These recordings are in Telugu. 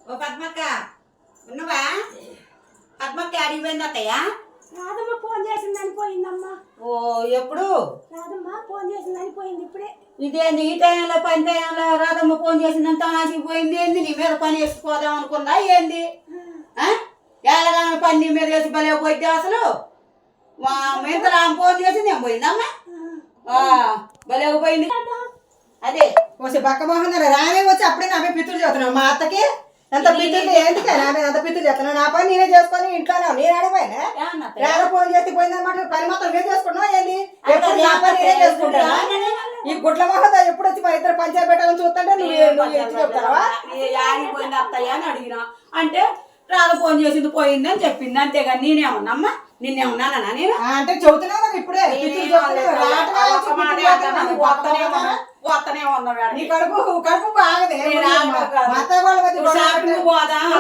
ఓ పద్మక్క ఉన్నవా? పద్మక్క అడిగిపోయింది అత్తయ్య. రాదమ్మ ఫోన్ చేసిందని పోయిందమ్మా. ఓ ఎప్పుడు? రాదమ్మ ఫోన్ చేసిందని పోయింది ఇప్పుడే. ఇదేంది ఈ టైంలో పని టైంలో రాదమ్మ ఫోన్ చేసిందంతా నాసిపోయింది. ఏంది నీ మీద పని వేసిపోదాం అనుకుందా ఏంది? ఎలాగైనా పని నీ మీద వేసి భలే పోయిద్ది అసలు. మా మిగతా ఆమె ఫోన్ చేసింది ఏం పోయిందమ్మా? భలే పోయింది. అదే వచ్చి బక్క మోహన్ రామే వచ్చి అప్పుడే నా మీద పిత్తులు చేస్తున్నావు. మా అత్తకి ఎంత పిత్తులు ఎందుకే నా మీద అంత పిత్తులు చేస్తున్నావు? నా పని నేనే చేసుకొని ఇంట్లోనే నేను ఆడిపోయినా రాగా ఫోన్ చేసి పోయిందన్నమాట. పని మాత్రం నేను చేసుకుంటున్నావు ఏంది? ఎప్పుడు నా పని నేనే చేసుకుంటానా? ఈ గుడ్ల మోహన్ ఎప్పుడు వచ్చి మా ఇద్దరు పంచాయతీ పెట్టాలని చూస్తుంటే నువ్వు చెప్తావా? ఆడిపోయింది అత్తయ్య అని అడిగినా అంటే రాదు ఫోన్ చేసింది పోయింది అని చెప్పింది. అంతేగాని నేనేమన్నామ్మా? నిన్నేమన్నానా నేను? అంటే చెబుతున్నావు ఇప్పుడే వస్తనే ఉన్నాడు. నీ కడుపు కడుపు బాగదే షాపింగ్ పోదాం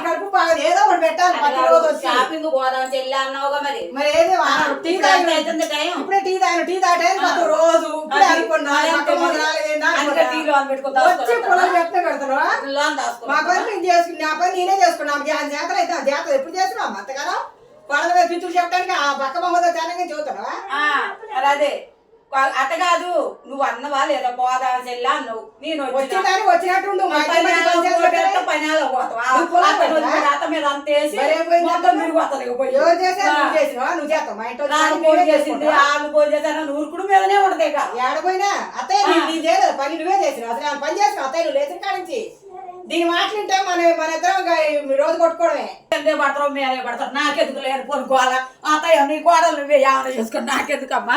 కడుపు బాగదు. ఏదో ఒకటి పెట్టాలి. షాపింగ్ పోదాం చెల్లి అన్నావుగా మరి. మరి ఏది టీ అవుతుంది టైం. ఇప్పుడే టీ తాగిన టీ తాగే రోజు ఇప్పుడే అనుకున్నా వచ్చి పొలం ఎట్లా పెడతావా? మా పని నేను చేసుకుని నా పని నేనే చేసుకున్నా. జాతర అయితే జాతర ఎప్పుడు చేస్తున్నావు అంతగానో వాళ్ళ మీద పిచ్చులు చెప్పడానికి ఆ పక్క బొమ్మతో తెలంగా చెబుతావా? అదే అట్ట కాదు నువ్వు అన్నవా లేదా పోదా చెల్లి అన్నావు. నేను వచ్చేదాన్ని వచ్చినట్టు పనిలో పోతావా? అత్త మీద అంతేసి ఎవరు చేసావు? నువ్వు చేసినావా? నువ్వు చేస్తావు. మా ఇంట్లో చేసింది ఆలు పోయి చేశాను నూరుకుడు మీదనే ఉండదు. ఇక ఏడపోయినా అత్తయ్య నీ చేయలేదు పని నువ్వే చేసినావు. అసలు పని చేసినావు అత్తయ్య నువ్వు లేచిన కాడి నుంచి. దీని మాటలుంటే మన ఇద్దరం రోజు కొట్టుకోవడమే. పడతారు మీరే పడతారు. నాకెందుకు లేని పొనుకోవాలా? అత్తయ్య నీ కోడలు నువ్వే ఏమైనా చేసుకుని నాకెందుకమ్మా?